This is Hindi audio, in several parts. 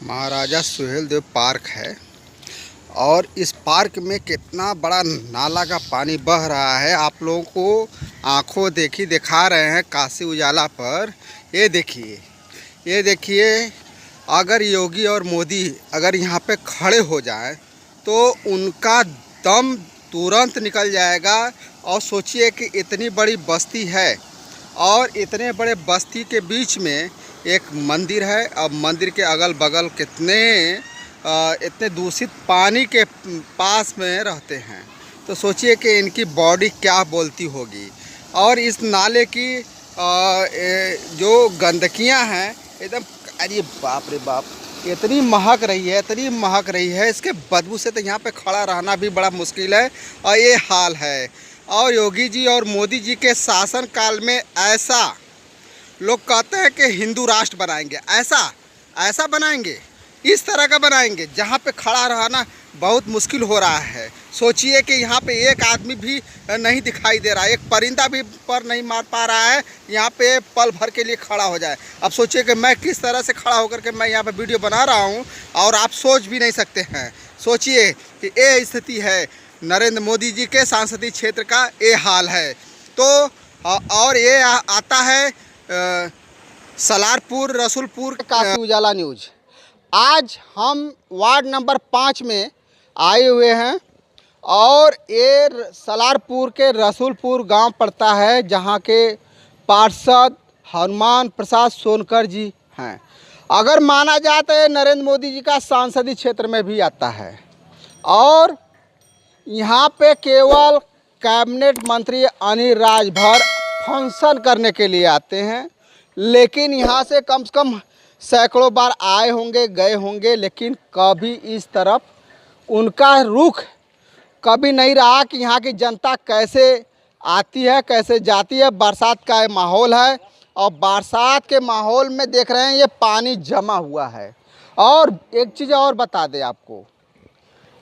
महाराजा सुहेलदेव पार्क है और इस पार्क में कितना बड़ा नाला का पानी बह रहा है। आप लोगों को आंखों देखी दिखा रहे हैं काशी उजाला पर। ये देखिए अगर योगी और मोदी अगर यहाँ पे खड़े हो जाएं तो उनका दम तुरंत निकल जाएगा। और सोचिए कि इतनी बड़ी बस्ती है और इतने बड़े बस्ती के बीच में एक मंदिर है और मंदिर के अगल बगल इतने दूषित पानी के पास में रहते हैं। तो सोचिए कि इनकी बॉडी क्या बोलती होगी। और इस नाले की जो गंदगियां हैं एकदम, अरे बाप रे बाप, इतनी महक रही है इसके बदबू से तो यहाँ पे खड़ा रहना भी बड़ा मुश्किल है। और ये हाल है। और योगी जी और मोदी जी के शासन काल में ऐसा लोग कहते हैं कि हिंदू राष्ट्र बनाएंगे, ऐसा बनाएंगे, इस तरह का बनाएंगे जहाँ पे खड़ा रहना बहुत मुश्किल हो रहा है। सोचिए कि यहाँ पे एक आदमी भी नहीं दिखाई दे रहा है, एक परिंदा भी पर नहीं मार पा रहा है यहाँ पे पल भर के लिए खड़ा हो जाए। अब सोचिए कि मैं किस तरह से खड़ा होकर के मैं यहाँ पे वीडियो बना रहा हूँ और आप सोच भी नहीं सकते हैं। सोचिए कि ये स्थिति है, नरेंद्र मोदी जी के संसदीय क्षेत्र का ये हाल है। तो और ये आता है सलारपुर रसूलपुर काशी उजाला न्यूज़। आज हम वार्ड नंबर 5 में आए हुए हैं और ये सलारपुर के रसूलपुर गांव पड़ता है जहां के पार्षद हनुमान प्रसाद सोनकर जी हैं। अगर माना जाए तो ये नरेंद्र मोदी जी का संसदीय क्षेत्र में भी आता है। और यहाँ पे केवल कैबिनेट मंत्री अनिल राजभर फंक्शन करने के लिए आते हैं, लेकिन यहाँ से कम सैकड़ों बार आए होंगे, गए होंगे, लेकिन कभी इस तरफ उनका रुख कभी नहीं रहा कि यहाँ की जनता कैसे आती है, कैसे जाती है। बरसात का माहौल है और बरसात के माहौल में देख रहे हैं ये पानी जमा हुआ है। और एक चीज़ और बता दें आपको,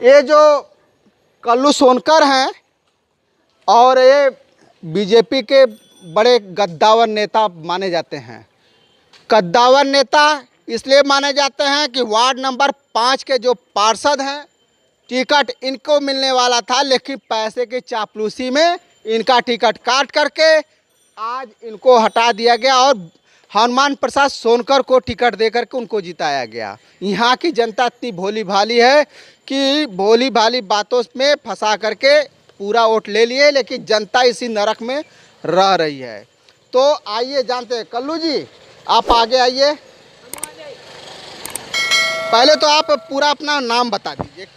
ये जो कल्लू सोनकर हैं और ये बीजेपी के बड़े गद्दावर नेता माने जाते हैं। गद्दावर नेता इसलिए माने जाते हैं कि वार्ड नंबर 5 के जो पार्षद हैं, टिकट इनको मिलने वाला था, लेकिन पैसे की चापलूसी में इनका टिकट काट करके आज इनको हटा दिया गया और हनुमान प्रसाद सोनकर को टिकट दे करके उनको जिताया गया। यहाँ की जनता इतनी भोली भाली है कि भोली भाली बातों में फंसा करके पूरा वोट ले लिए, लेकिन जनता इसी नरक में रह रही है। तो आइए जानते हैं। कल्लू जी आप आगे आइए। पहले तो आप पूरा अपना नाम बता दीजिए।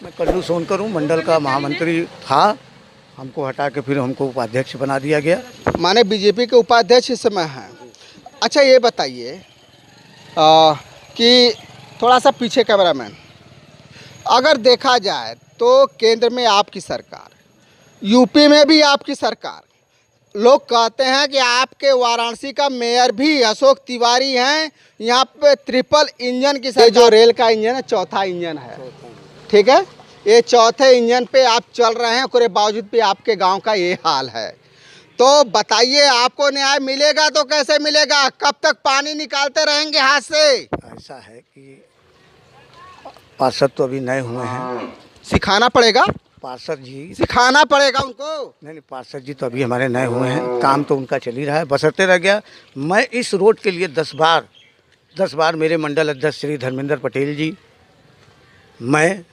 मैं कल्लू सोनकर हूँ, मंडल का महामंत्री था, हमको हटा के फिर हमको उपाध्यक्ष बना दिया गया। माने बीजेपी के उपाध्यक्ष इस समय हैं। अच्छा ये बताइए कि थोड़ा सा पीछे कैमरामैन, अगर देखा जाए तो केंद्र में आपकी सरकार, यूपी में भी आपकी सरकार, लोग कहते हैं कि आपके वाराणसी का मेयर भी अशोक तिवारी हैं। यहाँ पे ट्रिपल इंजन की सरकार, जो रेल का इंजन है चौथा इंजन है, ठीक है, ये चौथे इंजन पे आप चल रहे हैं, उसके बावजूद भी आपके गांव का ये हाल है। तो बताइए आपको न्याय मिलेगा तो कैसे मिलेगा? कब तक पानी निकालते रहेंगे हाथ से? ऐसा है कि पार्षद तो अभी नए हुए हैं, सिखाना पड़ेगा, पार्षद जी सिखाना पड़ेगा उनको। नहीं, पार्षद जी तो अभी हमारे नए हुए हैं, काम तो उनका चल ही रहा है, बसरते रह गया। मैं इस रोड के लिए 10 बार मेरे मंडल अध्यक्ष श्री धर्मेंद्र पटेल जी, मैं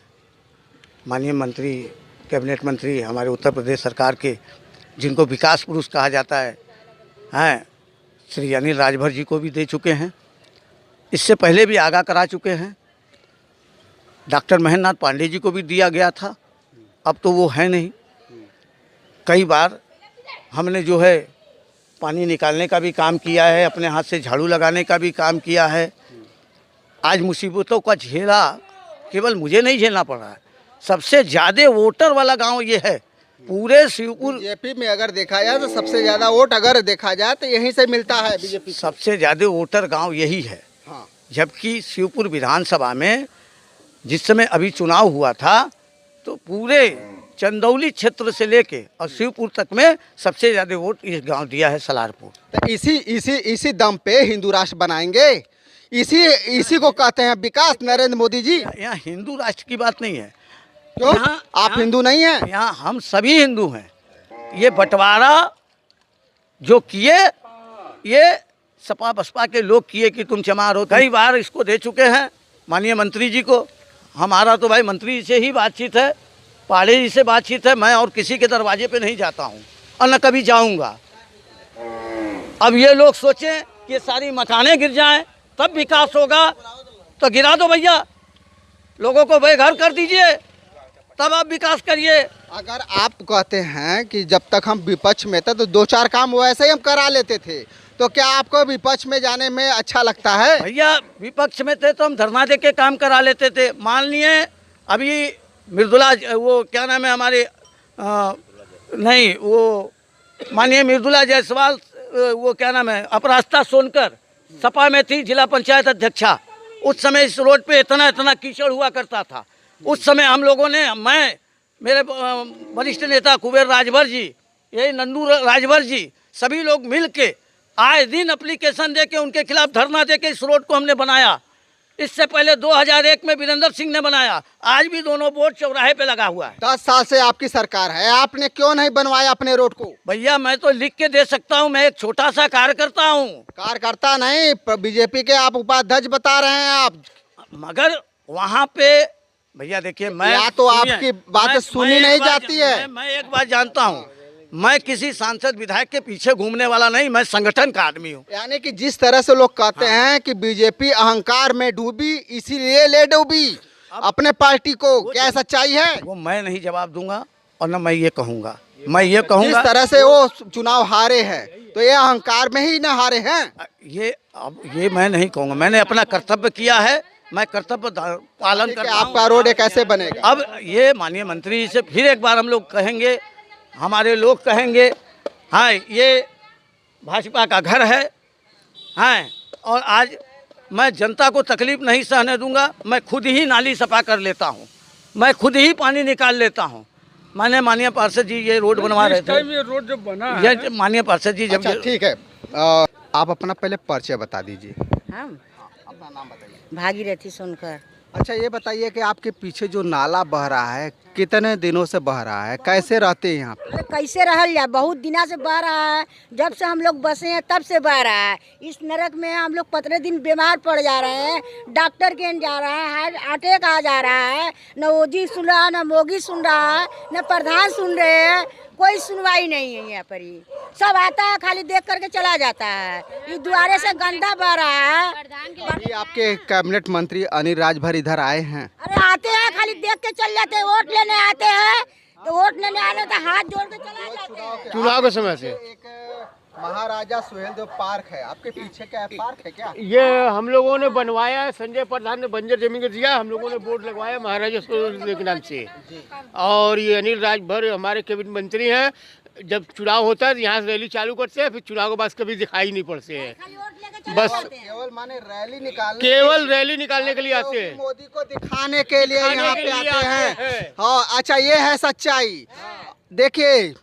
माननीय मंत्री, कैबिनेट मंत्री हमारे उत्तर प्रदेश सरकार के, जिनको विकास पुरुष कहा जाता है, श्री अनिल राजभर जी को भी दे चुके हैं। इससे पहले भी आगाह करा चुके हैं। डॉक्टर महेंद्र नाथ पांडे जी को भी दिया गया था, अब तो वो है नहीं। कई बार हमने जो है पानी निकालने का भी काम किया है, अपने हाथ से झाड़ू लगाने का भी काम किया है। आज मुसीबतों का झेला केवल मुझे नहीं झेलना पड़ रहा है, सबसे ज़्यादा वोटर वाला गांव ये है पूरे शिवपुर। बीजेपी में अगर देखा जाए तो सबसे ज़्यादा वोट अगर देखा जाए तो यहीं से मिलता है बीजेपी, सबसे ज़्यादा वोटर गांव यही है। हाँ। जबकि शिवपुर विधानसभा में जिस समय अभी चुनाव हुआ था तो पूरे चंदौली क्षेत्र से लेके और शिवपुर तक में सबसे ज़्यादा वोट इस गांव दिया है सलारपुर। तो इसी दम पे हिंदू राष्ट्र बनाएंगे, इसी को कहते हैं विकास, नरेंद्र मोदी जी। यहाँ हिंदू राष्ट्र की बात नहीं है। क्यों? यहाँ आप हिंदू नहीं हैं? यहाँ हम सभी हिंदू हैं। ये बंटवारा जो किए, ये सपा बसपा के लोग किए कि तुम चमार हो। कई बार इसको दे चुके हैं माननीय मंत्री जी को। हमारा तो भाई मंत्री जी से ही बातचीत है, पाड़े जी से बातचीत है। मैं और किसी के दरवाजे पे नहीं जाता हूँ और न कभी जाऊँगा। अब ये लोग सोचें कि ये सारी मकानें गिर जाएं तब विकास होगा, तो गिरा दो भैया, लोगों को बेघर कर दीजिए, तब आप विकास करिए। अगर आप कहते हैं कि जब तक हम विपक्ष में थे तो 2-4 काम वैसे ही हम करा लेते थे, तो क्या आपको विपक्ष में जाने में अच्छा लगता है? भैया विपक्ष में थे तो हम धरना दे के काम करा लेते थे। मान लिए अभी मृदुला, वो क्या नाम है हमारे, नहीं वो माननीय मृदुला जायसवाल, वो क्या नाम है, अपराजिता सोनकर सपा में थी, जिला पंचायत अध्यक्षा। उस समय इस रोड पे इतना कीचड़ हुआ करता था। उस समय हम लोगों ने, मैं, मेरे वरिष्ठ नेता कुबेर राजभर जी, यही नंदू राजभर जी, सभी लोग मिल के आए दिन एप्लीकेशन दे के उनके खिलाफ धरना दे के इस रोड को हमने बनाया। इससे पहले 2001 में वीरेंद्र सिंह ने बनाया। आज भी दोनों बोर्ड चौराहे पे लगा हुआ है। 10 साल से आपकी सरकार है, आपने क्यों नहीं बनवाया अपने रोड को? भैया मैं तो लिख के दे सकता हूँ, मैं एक छोटा सा कार्यकर्ता हूँ। कार्यकर्ता नहीं, बीजेपी के आप उपाध्यक्ष बता रहे हैं आप। मगर वहाँ पे भैया देखिए, मैं या तो आपकी बातें सुनी नहीं जाती है। मैं एक बात जानता हूँ, मैं किसी सांसद विधायक के पीछे घूमने वाला नहीं, मैं संगठन का आदमी हूँ। यानी कि जिस तरह से लोग कहते हैं कि बीजेपी अहंकार में डूबी इसीलिए ले डूबी अपने पार्टी को, क्या सच्चाई है? वो मैं नहीं जवाब दूंगा और न मैं ये कहूँगा। मैं ये कहूँगा जिस तरह से वो चुनाव हारे हैं तो ये अहंकार में ही न हारे हैं। ये मैं नहीं कहूँगा। मैंने अपना कर्तव्य किया है, मैं कर्तव्य पालन करता हूँ। आपका रोड कैसे बनेगा? अब ये माननीय मंत्री जी से फिर एक बार हम लोग कहेंगे, हमारे लोग कहेंगे, हाँ ये भाजपा का घर है, हाँ, और आज मैं जनता को तकलीफ नहीं सहने दूंगा। मैं खुद ही नाली सफा कर लेता हूँ, मैं खुद ही पानी निकाल लेता हूँ। मैंने माननीय पार्षद जी ये रोड बनवा रहे थे, ये रोड जब बना ये माननीय पार्षद जी जब अच्छा ठीक है, आप अपना पहले परिचय बता दीजिए। हम अपना नाम बताइए। भागीरथी सुनकर। अच्छा ये बताइए कि आपके पीछे जो नाला बह रहा है कितने दिनों से बह रहा है, कैसे रहते हैं यहाँ पे? अरे कैसे रहल जाए, बहुत दिना से बह रहा है, जब से हम लोग बसे हैं तब से बह रहा है। इस नरक में हम लोग 15 दिन बीमार पड़ जा रहे हैं, डॉक्टर के जा रहा है, हार्ट अटैक आ जा रहा है, न ओजी सुन रहा है, न मोगी सुन रहा है, न प्रधान सुन रहे हैं, कोई सुनवाई नहीं है यहाँ पर। ही सब आता है खाली देख करके चला जाता है। इस द्वारे से गंदा बह रहा है। अभी आपके कैबिनेट मंत्री अनिल राजभर इधर आए हैं। अरे आते हैं खाली देख के चल जाते हैं, वोट लेने आते हैं तो वोट लेने आने तो हाथ जोड़ के चला जाते हैं। चुनाव के समय से एक महाराजा सुहेलदेव पार्क है, आपके पीछे क्या पार्क है क्या? ये हम लोगों ने बनवाया है, संजय प्रधान ने बंजर जमीन को दिया, हम लोगों ने बोर्ड लगवाया महाराजा सुहेलदेव के नाम से। और ये अनिल राजभर हमारे कैबिनेट मंत्री हैं। जब चुनाव होता है तो यहाँ से रैली चालू करते हैं, फिर चुनाव के बाद कभी दिखाई नहीं पड़ते हैं। बस केवल माने रैली निकालने, केवल रैली निकालने के लिए आते हैं, मोदी को दिखाने के लिए दिखाने यहाँ के पे लिए आते आते हैं। हैं। हाँ अच्छा, ये है सच्चाई। देखिए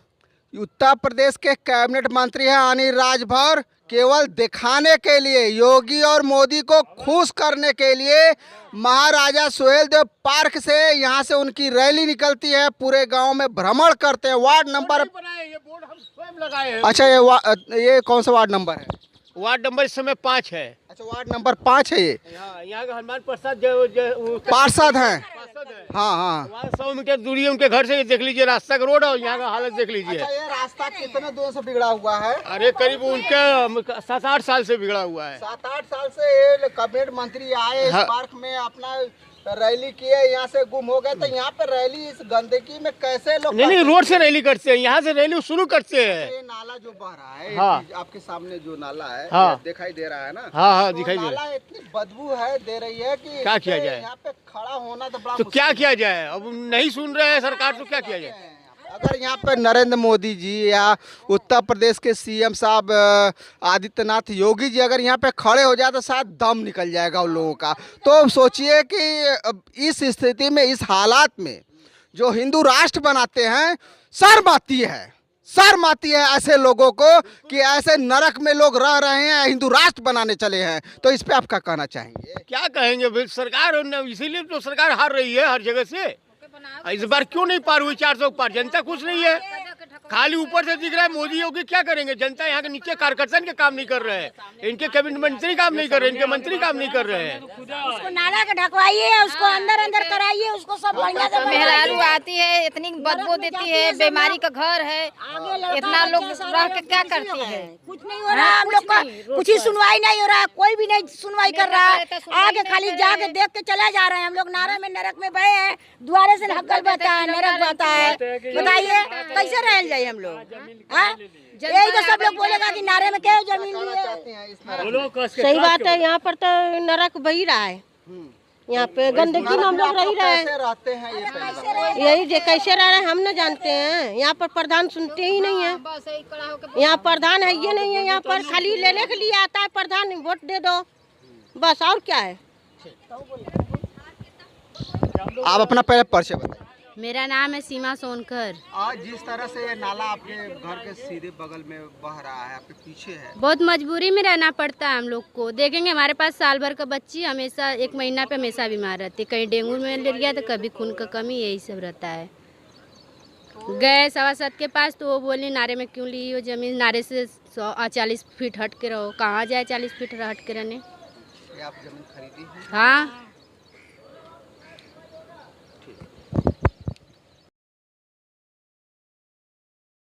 उत्तर प्रदेश के कैबिनेट मंत्री हैं अनिल राजभर, केवल दिखाने के लिए, योगी और मोदी को खुश करने के लिए महाराजा सुहेलदेव पार्क से यहाँ से उनकी रैली निकलती है, पूरे गांव में भ्रमण करते हैं। वार्ड नंबर, ये बोर्ड हम स्वयं लगाए हैं। अच्छा ये कौन सा वार्ड नंबर है? वार्ड नंबर इस समय 5 है। अच्छा वार्ड नंबर 5 है ये। यहाँ का हनुमान प्रसाद पार्षद हैं। पार्षद है। हाँ हाँ। वहाँ 100 मीटर दूरी है उनके घर से। देख लीजिए रास्ता का रोड और यहाँ का हालत देख लीजिए। अच्छा ये रास्ता कितने दिनों से बिगड़ा हुआ है? अरे करीब उनके 7-8 साल से बिगड़ा हुआ है। 7-8 साल से ये कैबिनेट मंत्री आए इस हाँ। पार्क में, अपना रैली किए, यहाँ से गुम हो गए, तो यहाँ पे रैली इस गंदगी में कैसे लोग? नहीं रोड से रैली करते हैं, यहाँ से रैली शुरू करते हैं। ये नाला जो बह रहा है, हाँ। आपके सामने जो नाला है, हाँ। दिखाई दे रहा है ना? हाँ तो दिखाई दे रहा नाला इतनी बदबू है दे रही है कि क्या किया इससे जाए? यहाँ पे खड़ा होना तो बड़ा तो क्या मुश्किल किया जाए? अब नहीं सुन रहे हैं सरकार, तो क्या किया जाए? है। अगर यहाँ पे नरेंद्र मोदी जी या उत्तर प्रदेश के सीएम साहब आदित्यनाथ योगी जी अगर यहाँ पे खड़े हो जाए तो शायद दम निकल जाएगा उन लोगों का। तो सोचिए कि इस स्थिति में, इस हालात में जो हिंदू राष्ट्र बनाते हैं, शर्म आती है। शर्म आती है ऐसे लोगों को कि ऐसे नरक में लोग रह रहे हैं, हिंदू राष्ट्र बनाने चले हैं। तो इस पे आप क्या कहना चाहेंगे? क्या कहेंगे भाई, सरकार इसीलिए तो सरकार हार रही है हर जगह से। इस बार क्यों नहीं पार हुई 400 पार? जनता खुश नहीं है, खाली ऊपर से दिख रहा है मोदी योगी। क्या करेंगे? जनता यहाँ के नीचे कार्यकर्ता के काम नहीं कर रहे हैं, इनके कैबिनेट मंत्री काम नहीं कर रहे हैं, इनके मंत्री काम नहीं कर रहे हैं। उसको नाला के ढकवाइए, उसको अंदर अंदर कराइए, उसको सब बढ़िया से मेहरारू आती है, इतनी बदबू देती है, बीमारी का घर है, इतना लोग रह के क्या करती है? कुछ नहीं हो रहा है हम लोग का, कुछ ही सुनवाई नहीं हो रहा है, कोई भी नहीं सुनवाई कर रहा है। आगे खाली जाके देख के चले जा रहे हैं। हम लोग नारे में नरक में बहे हैं, द्वारे से हक्कल बहता है, नरक बहता है। बताइए कैसे रह जाए हम लोग? हाँ? यही तो सब लोग बोलेगा कि नारे में क्या जमीन लिए। सही बात है, यहाँ पर तो नरक बही रहा है। यहाँ पे गंदगी में हम लोग रह रहे हैं। रहते हैं ये पहले। यही जे कैसे रह रहे हैं हम न जानते हैं। यहाँ पर प्रधान सुनते ही नहीं है। यहाँ प्रधान है ये नहीं है, यहाँ पर खाली लेने के लिए आता है प्रधान, वोट दे दो बस, और क्या है। आप अपना पहले परिचय बताइए। मेरा नाम है सीमा सोनकर। आज जिस तरह से ये नाला आपके घर के सीधे बगल में बह रहा है, आपके पीछे है, बहुत मजबूरी में रहना पड़ता है हम लोग को। देखेंगे हमारे पास साल भर का बच्ची हमेशा 1 महीना पे हमेशा बीमार रहती है, कहीं डेंगू मलेरिया तो कभी खून का कमी, यही सब रहता है। गए सभासद के पास तो वो बोली नारे में क्यों ली हो जमीन, नारे से 40 फीट हट के रहो। कहाँ जाए 40 फीट हट के रहने? आप जमीन खरीदी है? हाँ,